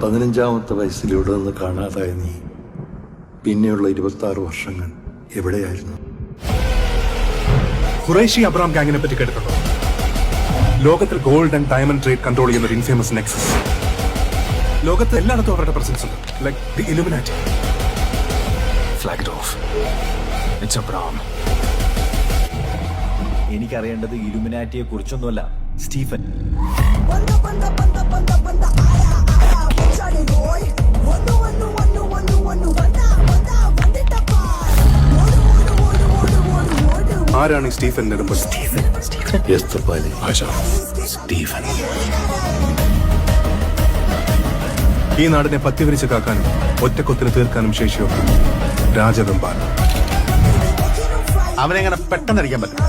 15-ാമത്തെ വയസ്സിൽ ഇവിടെ നിന്ന് കാണാതായ നീ പിന്നെയുള്ള 26 വർഷങ്ങൾ എവിടെയായിരുന്നു? ഖുറൈശി അബ്രാം ഗാങ്ങിനെ പറ്റി കേട്ടിട്ടുണ്ടോ? ലോകത്തിൽ gold and diamond trade control ചെയ്യുന്ന ഒരു ഇൻഫേമസ് നെക്സസ്. ലോകത്ത് എല്ലായിടത്തും അവരുടെ പ്രസൻസ് ഉണ്ട്. Like the Illuminati. Flag off. It's Abram. എനിക്കറിയേണ്ടത് ഇലുമിനാറ്റിയെ കുറിച്ചൊന്നുമല്ല, സ്റ്റീഫൻ. ആരാണ് ഈ സ്റ്റീഫൻ നെടുമ്പൽ? എസ്തപ്പാലി. സ്റ്റീഫൻ. ഈ നാടിനെ പത്തിവരിച്ച് കാക്കാനും ഒറ്റക്കൊത്തിന് തീർക്കാനും ശേഷിയുള്ള രാജവെമ്പാല. അവനെങ്ങനെ പെട്ടെന്ന് അടിക്കാൻ പറ്റും?